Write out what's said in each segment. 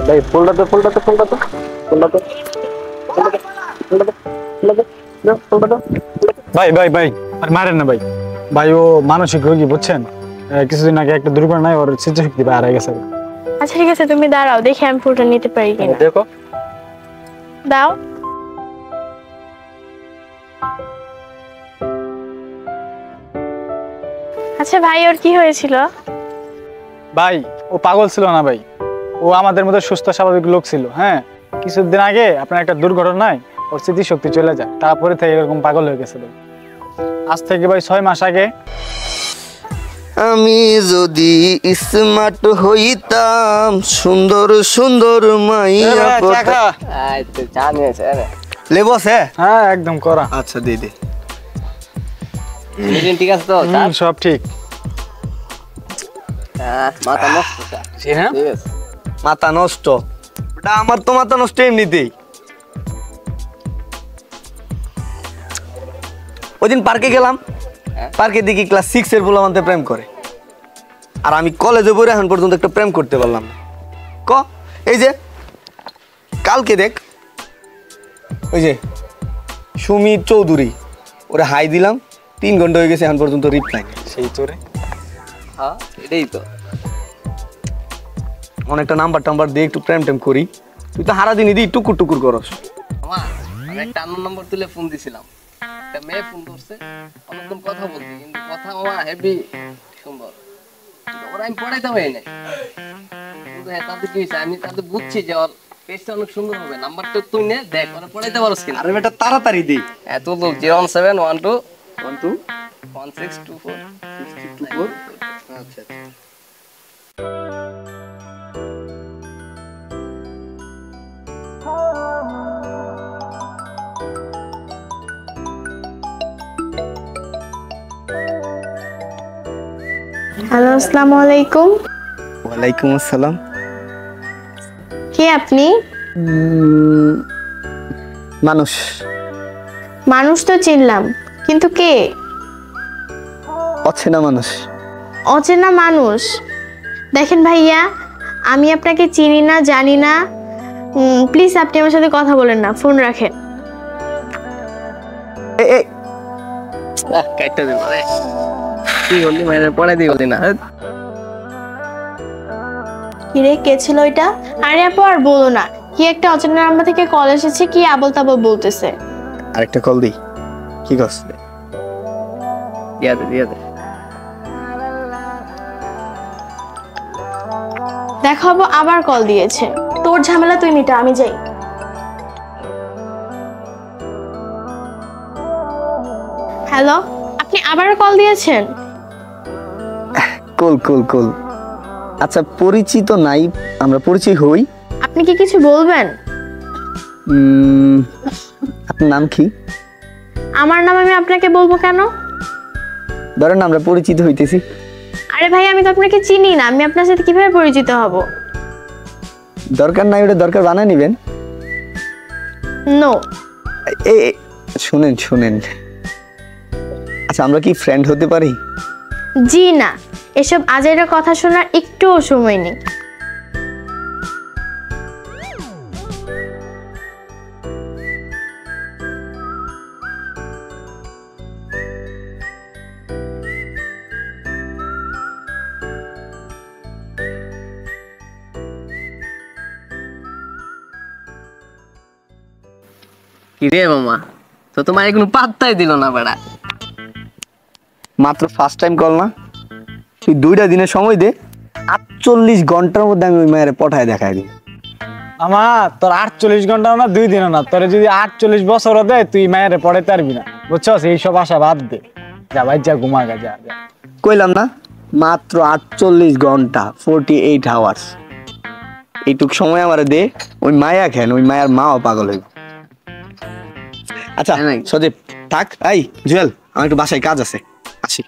ভাই ফুলটাতে ফুলটাতে ফুলটাতে ফুলটাতে ভাই ভাই ভাই আর মারেন না ভাই। ভাই ও মানসিক রোগী বুঝছেন, কিছুদিন আগে একটা দুর্ঘটনায় ওর স্মৃতিশক্তি হারিয়ে গেছে। আচ্ছা ঠিক আছে, তুমি দাঁড়াও, দেখি আমি ফুলটা নিতে পারি কিনা। দেখো দাও। আচ্ছা ভাই, ওর কি হয়েছিল? ভাই ও পাগল ছিল না ভাই, ও আমাদের মধ্যে সুস্থ স্বাভাবিক লোক ছিল। হ্যাঁ, কিছুদিন আগে আপনার একটা দুর্ঘটনায় ওর স্মৃতিশক্তি চলে যায়, তারপরে থেকে এরকম পাগল হয়ে গেছে ভাই। আজ থেকে ভাই 6 মাস আগে। আমি যদি স্মার্ট হইতাম, সুন্দর সুন্দর মাইয়া লেবস। হ্যাঁ একদম করা। আচ্ছা দে দে। ঠিক আছে তো? সব ঠিক। মাথা নষ্ট। হ্যাঁ মাথা নষ্ট? ওটা আমার তো মাথা নষ্ট এমনিতেই। ওইদিন পার্কে গেলাম, পার্কে দেখি ক্লাস 6 এর পোলা আমাদের প্রেম করে, আর আমি কলেজে পড়ে এখন পর্যন্ত একটা প্রেম করতে পারলাম না। এই যে কালকে দেখ, ওই যে সুমিত চৌধুরী, ওরে হাই দিলাম, 3 ঘন্টা হয়ে গেছে এখন পর্যন্ত রিপ্লাই। সেই তোরে। হ্যাঁ এটাই তো। অনেকটা নাম্বার টাম্বার দিয়ে একটু প্রেম টেম করি। তুই তো হারা দিনই দিই টুকুর টুকুর করস। আমি একটা আননোন নাম্বার তুলে ফোন দিছিলাম, একটা মেয়ে ফোন করছে, অনেকক্ষণ কথা বলছি, কিন্তু কথা হেভি সুন্দর, ওরা আমি পড়াইতে পারি নাই। কিন্তু হ্যাঁ, তাতে কি হয়েছে, আমি তাতে বুঝছি যে ওর পেজটা অনেক সুন্দর হবে। নাম্বারটা তুই নে, দেখ ওরা পড়াইতে পারস কিনা। আরে বেটা তাড়াতাড়ি দিই। এত তো 01712 1624। আচ্ছা হ্যালো, আসসালামু আলাইকুম। ওয়ালাইকুম আসসালাম। কে আপনি? মানুষ। মানুষ তো চিনলাম, কিন্তু কে? অচেনা মানুষ। অচেনা মানুষ? দেখেন ভাইয়া, আমি আপনাকে চিনি না, জানি না, প্লিজ আপনি আমার সাথে কথা বলেন না, ফোন রাখেন। কাইটা দে মানে কি বললি, মানে পড়াই দি বললি না। কিরে, কে ছিল ওইটা? আরে আপু আর বলো না, কি একটা অচেনা নাম্বার থেকে কল এসেছে, কি আবল তাবল বলতেছে। আরেকটা কল দিই, কি করছ? দিয়া দে। দেখো আপু, আবার কল দিয়েছে। তোর ঝামেলা তুই মিটা, আমি যাই। হ্যালো, আপনি আবার কল দিয়েছেন? কুল। আচ্ছা পরিচিত নাই, আমরা পরিচয় হই। আপনি কি কিছু বলবেন? আপনার নাম কি? আমার নাম আমি আপনাকে বলবো কেন? ধরেন আমরা পরিচিত হইতেছি। আরে ভাই, আমি তো আপনাকে চিনি না, আমি আপনার সাথে কিভাবে পরিচিত হব? দরকার নাই, ওটা দরকার বানায় নিবেন। নো। শুনেন, আচ্ছা আমরা কি ফ্রেন্ড হতে পারি? জি না, এসব আজের কথা শোনার একটুও সময় নেই। কি রে মামা, তো তোমার কোনো পাত্তাই দিল না বেড়া। মাত্র ফার্স্ট টাইম কল না, তুই 2টা দিনের সময় দে, 48 ঘন্টার মধ্যে আমি ওই মায়ের পঠায় দেখাই দিই। আমার তোর 48 ঘন্টাও না, 2 দিনও না, তোরে যদি 48 বছরও দেয় তুই মায়ের পড়াইতে পারবি না, বুঝছস? এইসব আশা বাদ দে, যা ভাই যা, ঘুমা গা, যা। কইলাম না, মাত্র 48 ঘন্টা, 48 আওয়ার্স। এইটুক সময় আমার দে, ওই মায়া খেন, ওই মায়ের মাও পাগল হইব। আচ্ছা সজীব থাক, এই জুয়েল, আমার একটু বাসায় কাজ আছে, আসি।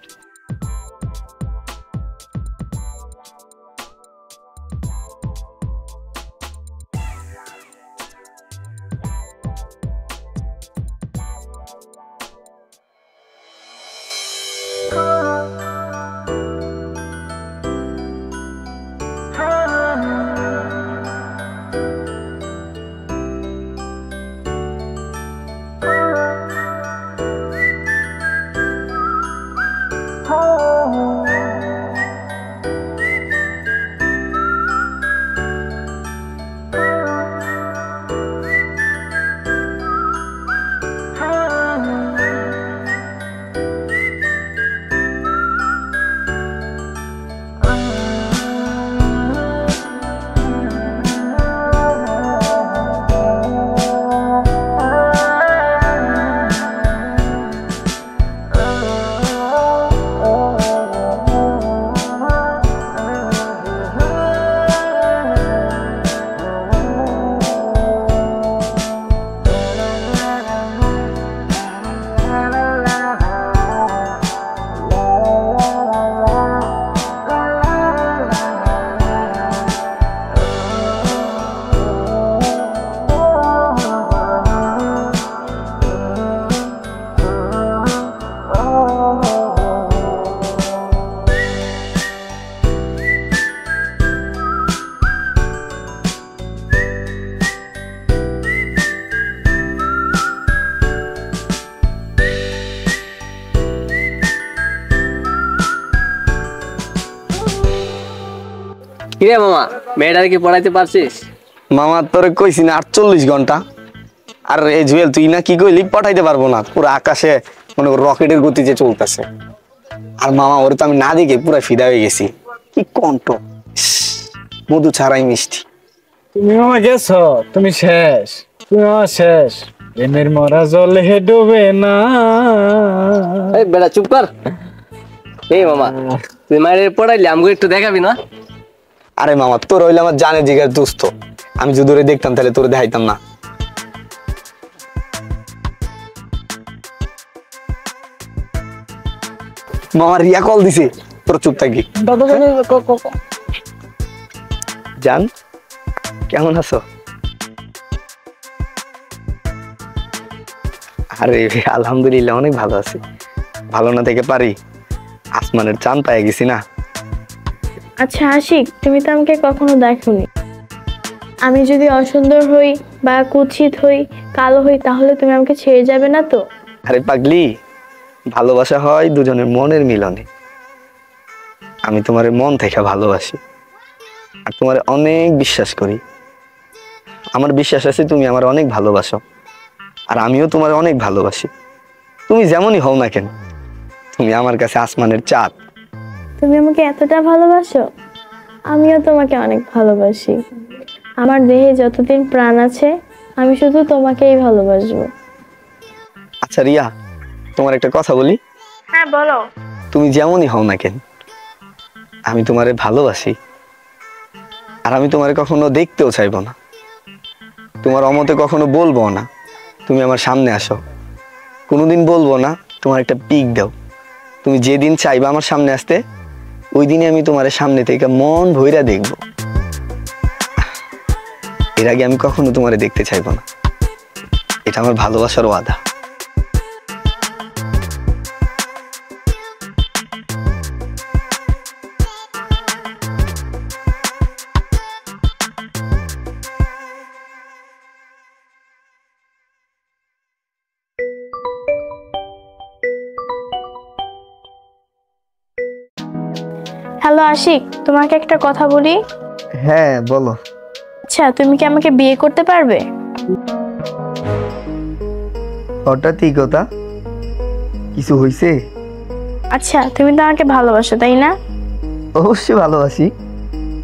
কিরে মামা, মেয়েটার কি পড়াইতে পারছিস? মামা তোরে কইছি না 48 ঘন্টা। আর এই জুয়েল তুই না কি কইলি পাঠাইতে পারবো না, পুরো আকাশে মনে কর রকেটের গতিতে চলতেছে। আর মামা ওরে তো আমি না দেখে পুরো ফিদা হয়ে গেছি। কি কণ্ঠ, মধু ছাড়াই মিষ্টি। তুমি মামা গেছো, তুমি শেষ, তুমি মামা শেষ। প্রেমের মরা জলে ডুবে না। এই বেটা চুপ কর। এই মামা, তুই মায়ের পড়াইলি আমাকে একটু দেখাবি না? আরে মামা তোর হইলে আমার জানে জিগার দোস্ত, আমি যদি ওরে দেখতাম তাহলে তোরে দেখাইতাম না। মামা রিয়া কল দিছে, তোর চুপ থাকি। জান কেমন আছো? আরে আলহামদুলিল্লাহ অনেক ভালো আছি। ভালো না থেকে পারি? আসমানের চাঁদ পেয়ে গেছি না। আচ্ছা আশিক, তুমি তো আমাকে কখনো দেখোনি। আমি যদি অসুন্দর হই বা কুৎসিত হই, কালো হই, তাহলে তুমি আমাকে ছেড়ে যাবে না তো? আরে পাগলি, ভালোবাসা হয় দুজনের মনের মিলনে। আমি তোমার মন থেকে ভালোবাসি আর তোমার অনেক বিশ্বাস করি। আমার বিশ্বাস আছে তুমি আমার অনেক ভালোবাসো, আর আমিও তোমার অনেক ভালোবাসি। তুমি যেমনই হও না কেন, তুমি আমার কাছে আসমানের চাঁদ। তুমি আমাকে এতটা ভালোবাসো? আমিও তোমাকে অনেক ভালোবাসি। আমার দেহে যতদিন প্রাণ আছে, আমি শুধু তোমাকেই ভালোবাসবো। আচ্ছা রিয়া, তোমার একটা কথা বলি। হ্যাঁ বলো। তুমি যেমনই হও না কেন, আমি তোমারে ভালোবাসি, আর আমি তোমারে কখনো দেখতেও চাইবো না। তোমার অমতে কখনো বলবো না তুমি আমার সামনে আসো, কোনোদিন বলবো না তোমার একটা পিক দাও। তুমি যেদিন চাইবা আমার সামনে আসতে, ওই দিনে আমি তোমার সামনে থেকে মন ভইরা দেখবো। এর আগে আমি কখনো তোমারে দেখতে চাইবো না, এটা আমার ভালোবাসার ওয়াদা। হ্যালো আশিক, তোমাকে একটা কথা বলি। হ্যাঁ বলো। আচ্ছা, তুমি কি আমাকে বিয়ে করতে পারবে? হঠাৎই কথা, কিছু হইছে? আচ্ছা, তুমি তো আমাকে ভালোবাসো তাই না? অবশ্যই ভালোবাসি,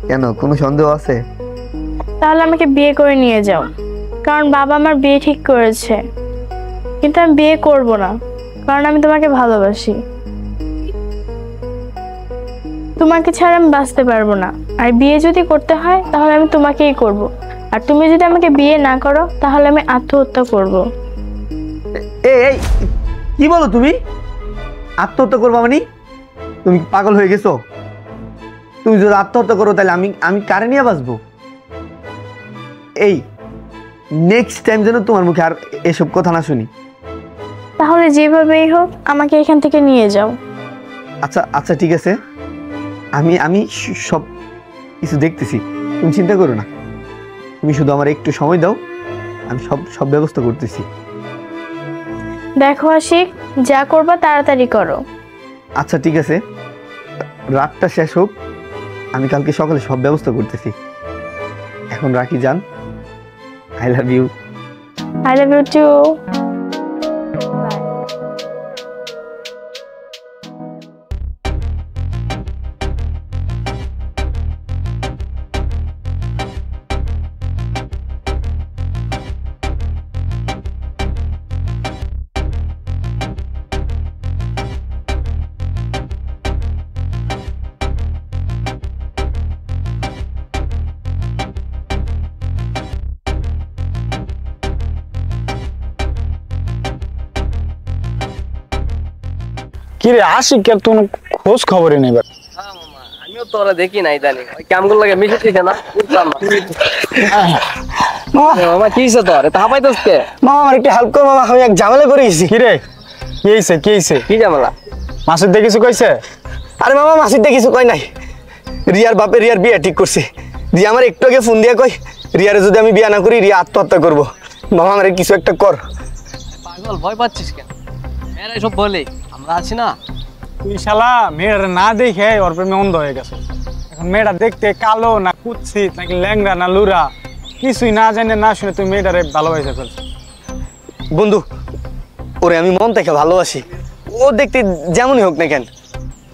কেন কোনো সন্দেহ আছে? তাহলে আমাকে বিয়ে করে নিয়ে যাও, কারণ বাবা আমার বিয়ে ঠিক করেছে। কিন্তু আমি বিয়ে করব না, কারণ আমি তোমাকে ভালোবাসি। তোমাকে ছাড়া আমি বাঁচতে পারবো না, আর বিয়ে যদি করতে হয় তাহলে আমি তোমাকেই করব। আর তুমি যদি আমাকে বিয়ে না করো তাহলে আমি আত্মহত্যা করব। এই কি বলো তুমি? আত্মহত্যা করবা মানে? তুমি পাগল হয়ে গেছো? তুমি যদি আত্মহত্যা করো তাহলে আমি কারে নিয়ে বাঁচবো? এই নেক্সট টাইম যেন তোমার মুখে আর এসব কথা না শুনি। তাহলে যেভাবেই হোক আমাকে এখান থেকে নিয়ে যাও। আচ্ছা আচ্ছা ঠিক আছে, আমি সব কিছু দেখতেছি, তুমি চিন্তা করো না। তুমি শুধু আমার একটু সময় দাও, আমি সব ব্যবস্থা করতেছি। দেখো আশিক, যা করবা তাড়াতাড়ি করো। আচ্ছা ঠিক আছে, রাতটা শেষ হোক, আমি কালকে সকালে সব ব্যবস্থা করতেছি। এখন রাখি যান। I love you. I love you too. কিরে আশিকের তো কোনো খোঁজ খবরই নেই। হ্যাঁ মামা, আমিও তো ওরা দেখি নাই জানি, ওই কামগুলো লাগে মিশে দিছে না, বুঝলাম না। মামা কি হইছে তোর? এটা হাঁপাইতেছ কে? মামা আমার একটু হেল্প কর মামা, আমি এক ঝামেলা পড়ে গেছি। কিরে কি হইছে কি হইছে? কি ঝামেলা? মাসুদ দে কিছু কইছে? আরে মামা মাসিদে কিছু কয় নাই, রিয়ার বাপে রিয়ার বিয়ে ঠিক করছে। রিয়া আমার একটু আগে ফোন দিয়ে কয় রিয়ারে যদি আমি বিয়ে না করি রিয়া আত্মহত্যা করবো। মামা আমার কিছু একটা কর। পাগল, ভয় পাচ্ছিস কেন? মেয়েরা এসব বলে, আমরা আছি না। তুই শালা মেয়েটা না দেখে ওর প্রেমে অন্ধ হয়ে গেছে। এখন মেয়েটা দেখতে কালো না কুৎসিত নাকি ল্যাংড়া না লুরা, কিছুই না জানে না শুনে তুমি মেয়েটারে ভালোবাসে ফেলছো। বন্ধু, ওরে আমি মন থেকে ভালোবাসি, ও দেখতে যেমনই হোক না কেন,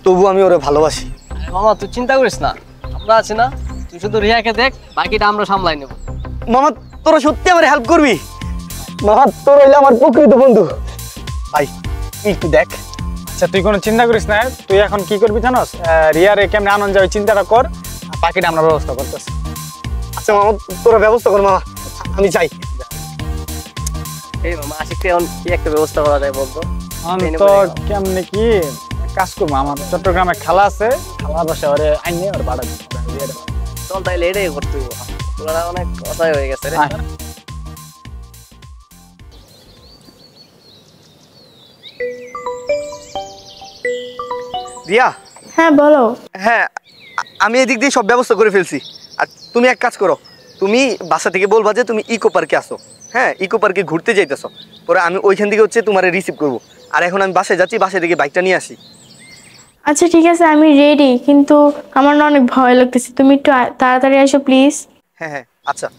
তবু আমি ওরে ভালোবাসি। মামা তুই চিন্তা করিস না, আমরা আছি না, তুই শুধু রিয়াকে দেখ, বাকিটা আমরা সামলাই নেব। মামা তোরা সত্যি আমার হেল্প করবি? মামা তোর হইলে আমার প্রকৃত বন্ধু। ভাই তুই একটু দেখ। আচ্ছা তুই কোনো চিন্তা করিস না, তুই এখন কি করবি জানোস? রিয়ারে কেমনে আনন্দ যাবে চিন্তাটা কর, আর বাকিটা আমরা ব্যবস্থা করতেছি। আচ্ছা মামা তোরা ব্যবস্থা কর, মামা আমি চাই। এই মামা আশিককে এখন কি একটা ব্যবস্থা করা যায় বলতো? তো কেমনে কি কাজ করবো, আমার চট্টগ্রামে খালা আছে, খালা বসে ওরে আইনে ওর বাড়া চল তাইলে এটাই করতে হইব, তোরা অনেক কথাই হয়ে গেছে রে। রিয়া। হ্যাঁ বলো। হ্যাঁ আমি এদিক দিয়ে সব ব্যবস্থা করে ফেলছি, আর তুমি এক কাজ করো, তুমি বাসা থেকে বলবা যে তুমি ইকো পার্কে আসো। হ্যাঁ ইকো পার্কে ঘুরতে যাইতেছো, পরে আমি ওইখান থেকে হচ্ছে তোমার রিসিভ করবো। আর এখন আমি বাসায় যাচ্ছি, বাসায় থেকে বাইকটা নিয়ে আসি। আচ্ছা ঠিক আছে, আমি রেডি, কিন্তু আমার না অনেক ভয় লাগতেছে, তুমি একটু তাড়াতাড়ি আসো প্লিজ। হ্যাঁ হ্যাঁ আচ্ছা।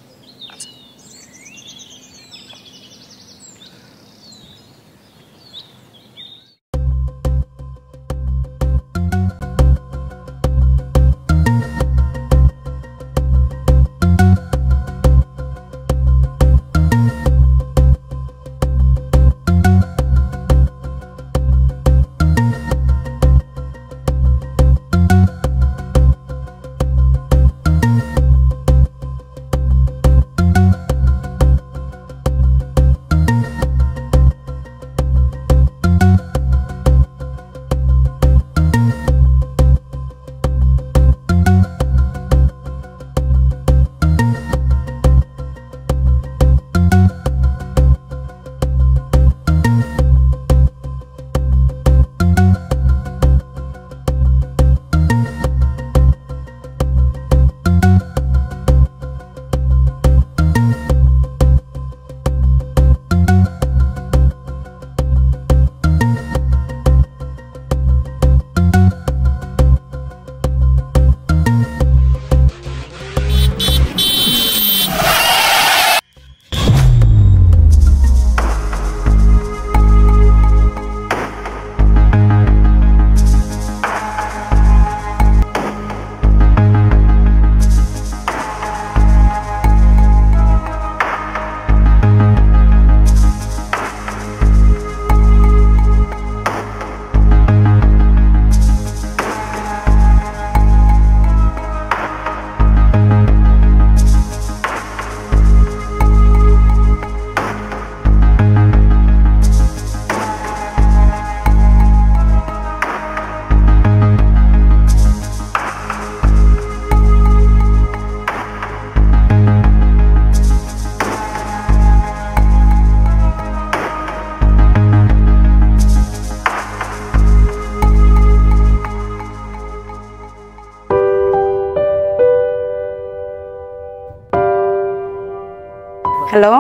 হ্যালো,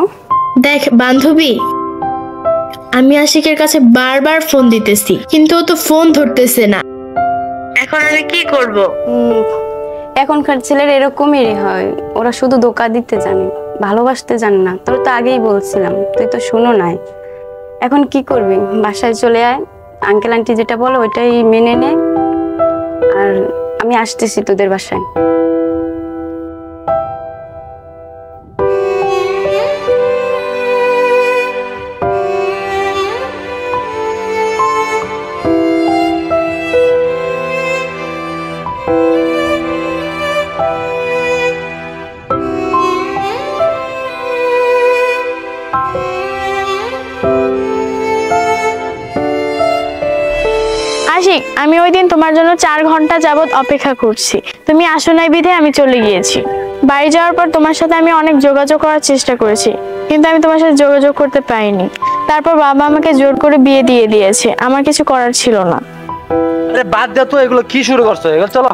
দেখ বান্ধবী, আমি আশিকের কাছে বারবার ফোন দিতেছি, কিন্তু ও তো ফোন ধরতেছে না, এখন আমি কি করব? এখনকার ছেলের এরকমই হয়, ওরা শুধু ধোঁকা দিতে জানে, ভালোবাসতে জানে না। তোর তো আগেই বলছিলাম, তুই তো শুনো নাই। এখন কি করবি? বাসায় চলে আয়, আঙ্কেল আন্টি যেটা বলে ওইটাই মেনে নে, আর আমি আসতেছি তোদের বাসায়। আশিক, আমি ওই দিন তোমার জন্য 4 ঘন্টা যাবত অপেক্ষা করছি, তুমি আসো নাই বিধে আমি চলে গিয়েছি। বাড়ি যাওয়ার পর তোমার সাথে আমি অনেক যোগাযোগ করার চেষ্টা করেছি, কিন্তু আমি তোমার সাথে যোগাযোগ করতে পারিনি। তারপর বাবা আমাকে জোর করে বিয়ে দিয়ে দিয়েছে, আমার কিছু করার ছিল না। আরে বাদ দে তো, এগুলো কি শুরু করছো? এগুলো চলো।